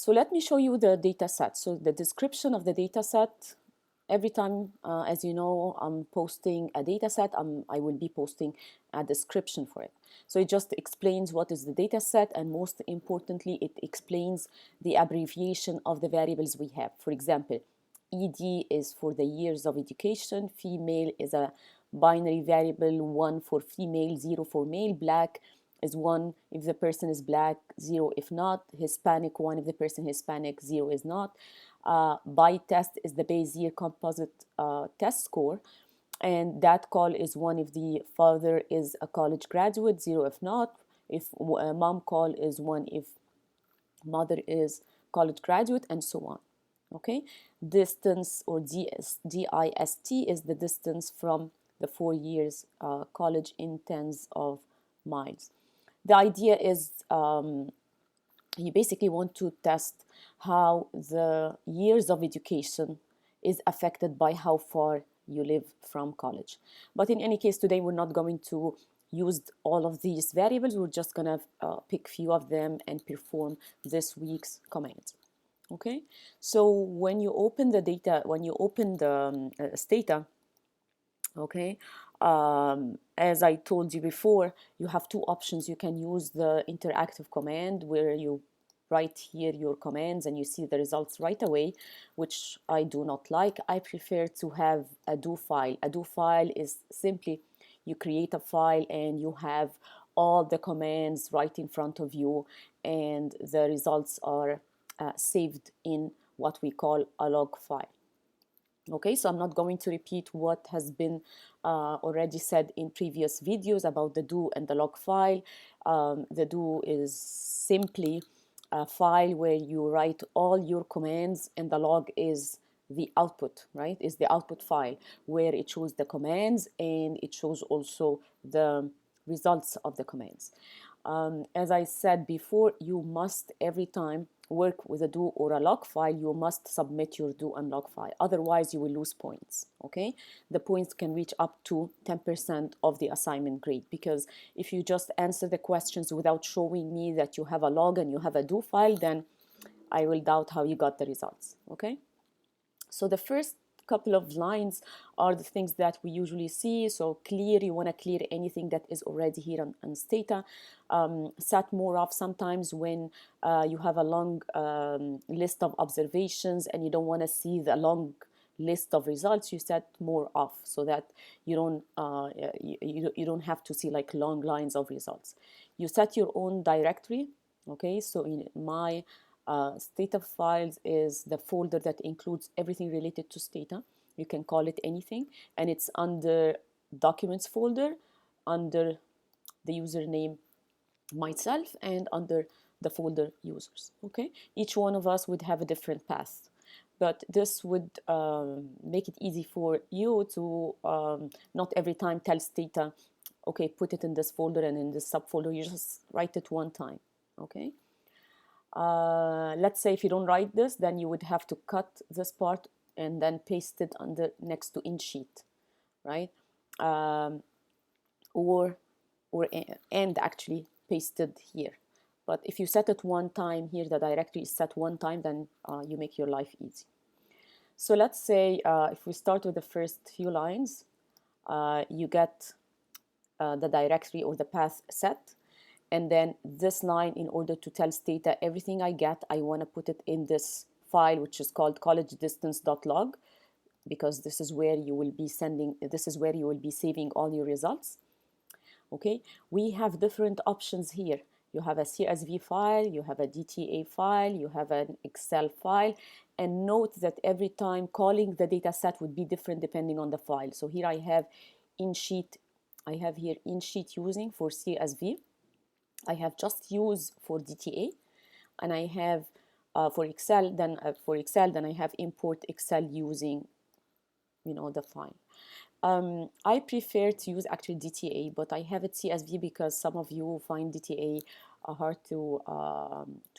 So let me show you the data set. So the description of the data set, every time, as you know, I'm posting a data set, I will be posting a description for it. So it just explains what is the data set, and most importantly, it explains the abbreviation of the variables we have. For example, ED is for the years of education, female is a binary variable, 1 for female, 0 for male, black is 1 if the person is black, 0 if not, Hispanic 1 if the person is Hispanic, 0 is not. By test is the base year composite test score, and that call is 1 if the father is a college graduate, 0 if not. If mom call is 1 if mother is college graduate, and so on. Okay, distance, or DIST, is the distance from the 4 years college in tens of miles. The idea is you basically want to test how the years of education is affected by how far you live from college. But in any case, today we're not going to use all of these variables. We're just going to pick few of them and perform this week's commands. Okay, so when you open the data, when you open the Stata, okay, as I told you before, you have two options. You can use the interactive command where you write here your commands and you see the results right away, which I do not like. I prefer to have a do file. A do file is simply you create a file and you have all the commands right in front of you, and the results are saved in what we call a log file. Okay, so I'm not going to repeat what has been already said in previous videos about the do and the log file. The do is simply a file where you write all your commands, and the log is the output, right? Is the output file where it shows the commands and it shows also the results of the commands. As I said before, you must every time work with a do or a log file, you must submit your do and log file. Otherwise, you will lose points, okay? The points can reach up to 10% of the assignment grade, because if you just answer the questions without showing me that you have a log and you have a do file, then I will doubt how you got the results, okay? So the first couple of lines are the things that we usually see. So clear, you want to clear anything that is already here on Stata. Set more off sometimes when you have a long list of observations and you don't want to see the long list of results. You set more off so that you don't have to see like long lines of results. You set your own directory. Okay, so in my Stata files is the folder that includes everything related to Stata. You can call it anything, and it's under documents folder, under the username myself, and under the folder users. Okay, each one of us would have a different path, but this would make it easy for you to not every time tell Stata, okay, put it in this folder and in this subfolder. You just write it one time. Okay. Let's say if you don't write this, then you would have to cut this part and then paste it under next to in sheet, right? Or and actually paste it here. But if you set it one time here, the directory is set one time, then you make your life easy. So let's say if we start with the first few lines, you get the directory or the path set. And then this line, in order to tell Stata everything I get, I want to put it in this file, which is called collegedistance.log, because this is where you will be saving all your results. Okay, we have different options here. You have a CSV file, you have a DTA file, you have an Excel file, and note that every time calling the data set would be different depending on the file. So here I have in sheet using for CSV. I have just use for DTA, and I have for Excel. Then I have import Excel using, the file. I prefer to use actually DTA, but I have it CSV because some of you find DTA hard to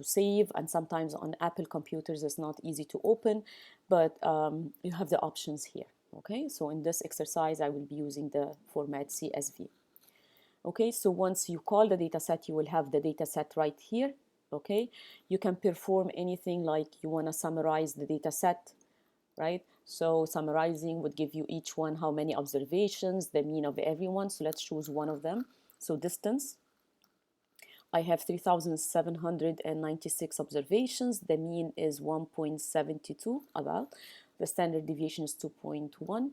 save, and sometimes on Apple computers it's not easy to open. But you have the options here. Okay, so in this exercise I will be using the format CSV. Okay, so once you call the data set, you will have the data set right here. Okay, you can perform anything like you want to summarize the data set, right? So summarizing would give you each one how many observations, the mean of everyone. So let's choose one of them. So distance, I have 3,796 observations. The mean is 1.72 about. The standard deviation is 2.1.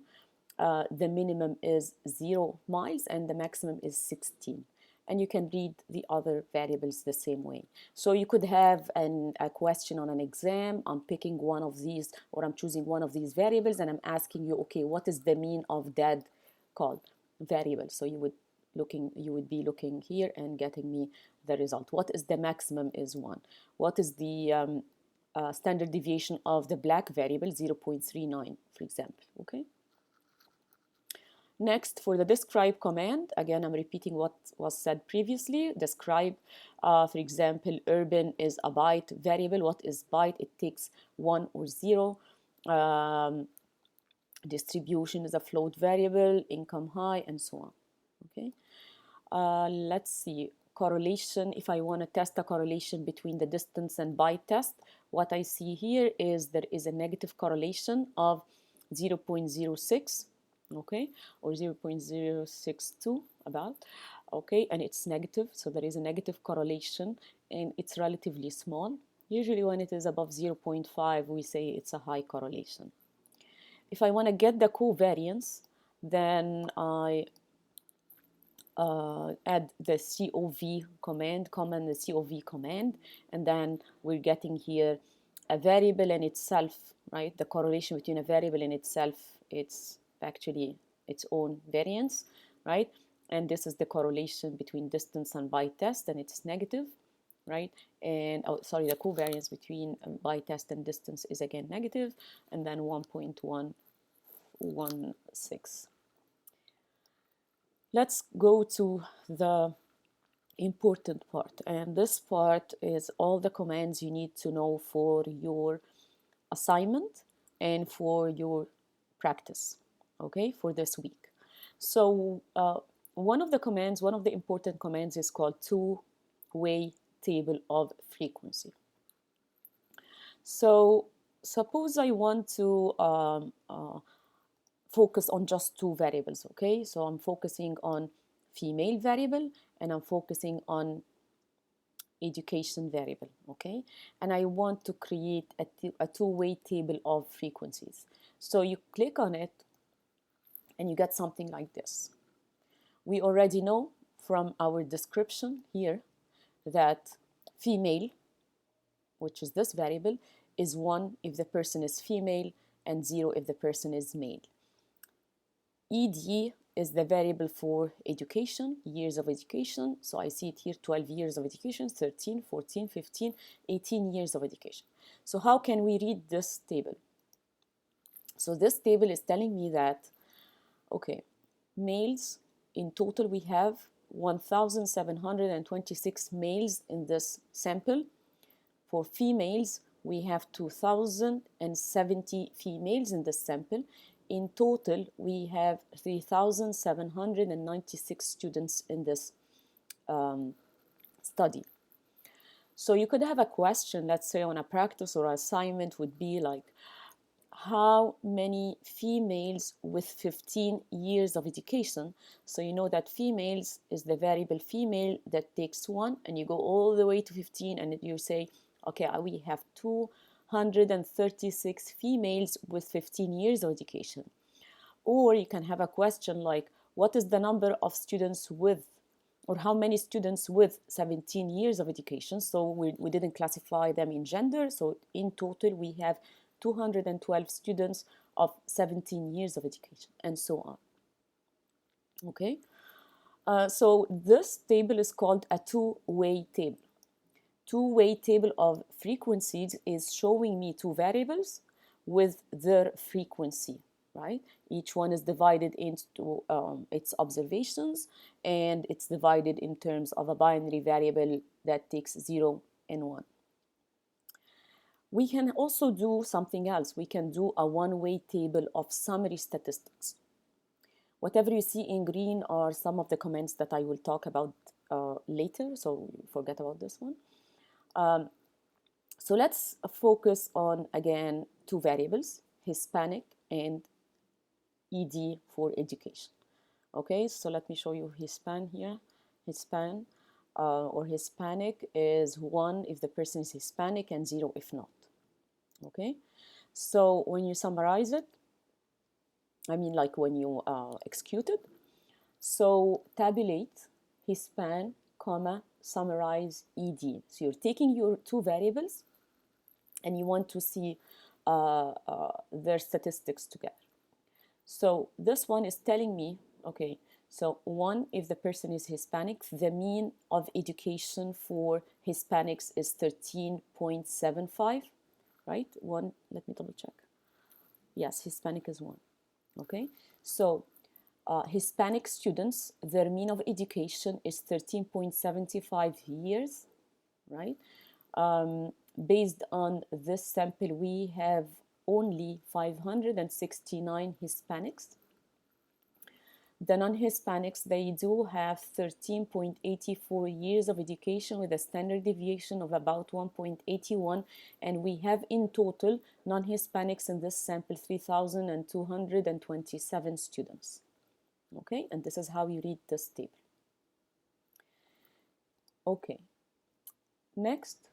The minimum is 0 miles and the maximum is 16. And you can read the other variables the same way. So you could have a question on an exam. I'm picking one of these, or I'm choosing one of these variables, and I'm asking you, okay, what is the mean of that called variable? So you would be looking here and getting me the result. What is the maximum is 1. What is the standard deviation of the black variable? 0.39, for example. Okay. Next, for the describe command, again, I'm repeating what was said previously. Describe, for example, urban is a byte variable. What is byte? It takes 1 or 0. Distribution is a float variable, income high, and so on. Okay. Let's see. Correlation, if I want to test a correlation between the distance and byte test, what I see here is there is a negative correlation of 0.06, okay, or 0.062 about, okay, and it's negative, so there is a negative correlation and it's relatively small. Usually when it is above 0.5, we say it's a high correlation. If I want to get the covariance, then I add the COV command, the COV command, and then we're getting here a variable in itself, right? The correlation between a variable in itself, it's actually its own variance, right? And this is the correlation between distance and byte test, and it's negative, right? And sorry, the covariance between byte test and distance is again negative, and then 1.116. Let's go to the important part, and this part is all the commands you need to know for your assignment and for your practice, okay, for this week. So one of the important commands is called two-way table of frequency. So suppose I want to focus on just two variables, okay? So I'm focusing on female variable and I'm focusing on education variable, okay? And I want to create a two-way table of frequencies. So you click on it and you get something like this. We already know from our description here that female, which is this variable, is 1 if the person is female and 0 if the person is male. ED is the variable for education, years of education. So I see it here, 12 years of education, 13, 14, 15, 18 years of education. So how can we read this table? So this table is telling me that, okay, males, in total we have 1,726 males in this sample. For females, we have 2,070 females in this sample. In total, we have 3,796 students in this study. So you could have a question, let's say on a practice or assignment would be like, how many females with 15 years of education? So you know that females is the variable female that takes 1 and you go all the way to 15 and you say, okay, we have 236 females with 15 years of education. Or you can have a question like, what is the number of students with, or how many students with 17 years of education? So we didn't classify them in gender. So in total, we have 212 students of 17 years of education, and so on. Okay? So this table is called a two-way table. Two-way table of frequencies is showing me two variables with their frequency, right? Each one is divided into its observations, and it's divided in terms of a binary variable that takes 0 and 1. We can also do something else. We can do a one-way table of summary statistics. Whatever you see in green are some of the comments that I will talk about later, so forget about this one. So let's focus on, again, two variables, Hispanic and ED for education. Okay, so let me show you Hispan here. Hispan or Hispanic is 1 if the person is Hispanic and 0 if not. Okay, so when you summarize it, I mean like when you execute it, so tabulate Hispan, comma, summarize ED. So you're taking your two variables and you want to see their statistics together. So this one is telling me, okay, so 1, if the person is Hispanic, the mean of education for Hispanics is 13.75, right? 1, let me double check. Yes, Hispanic is 1, okay? So Hispanic students, their mean of education is 13.75 years, right? Based on this sample, we have only 569 Hispanics. The non-Hispanics, they do have 13.84 years of education with a standard deviation of about 1.81, and we have in total non-Hispanics in this sample 3,227 students. Okay, and this is how you read this table. Okay, next,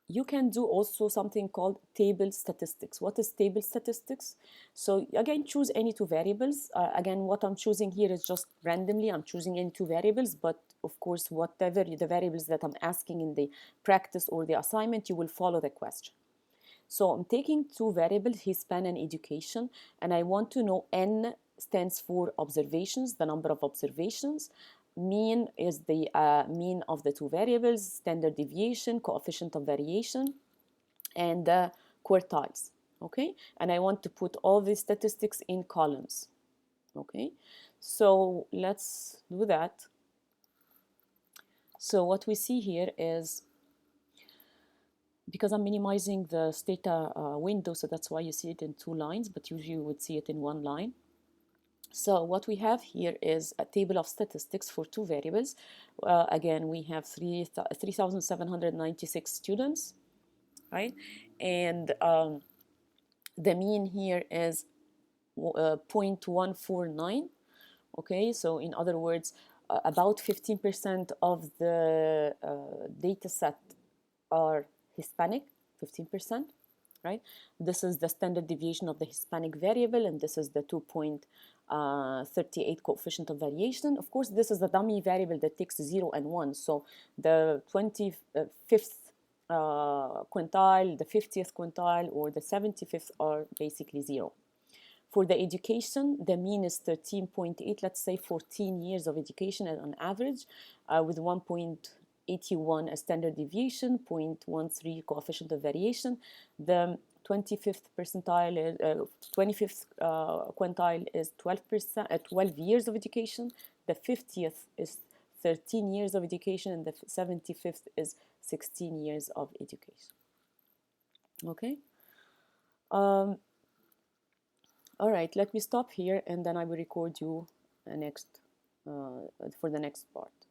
you can do also something called table statistics. What is table statistics? So again, choose any two variables. Again, what I'm choosing here is just randomly. I'm choosing any two variables, but of course, whatever the variables that I'm asking in the practice or the assignment, you will follow the question. So I'm taking two variables, Hispan and education, and I want to know N stands for observations, the number of observations. Mean is the mean of the two variables, standard deviation, coefficient of variation, and quartiles, okay? And I want to put all these statistics in columns, okay? So let's do that. So what we see here is, because I'm minimizing the data window, so that's why you see it in two lines, but usually you would see it in one line. So what we have here is a table of statistics for two variables. Again, we have 3,796 students, right? And the mean here is 0.149, okay? So in other words, about 15% of the data set are Hispanic, 15%, right? This is the standard deviation of the Hispanic variable, and this is the 2.38 coefficient of variation. Of course, this is the dummy variable that takes 0 and 1. So the 25th quintile, the 50th quintile, or the 75th are basically 0. For the education, the mean is 13.8, let's say 14 years of education on average, with 1.81 a standard deviation, 0.13 coefficient of variation. The 25th percentile, 25th quintile is 12%, 12 years of education. The 50th is 13 years of education, and the 75th is 16 years of education. Okay. All right, let me stop here, and then I will record you for the next part.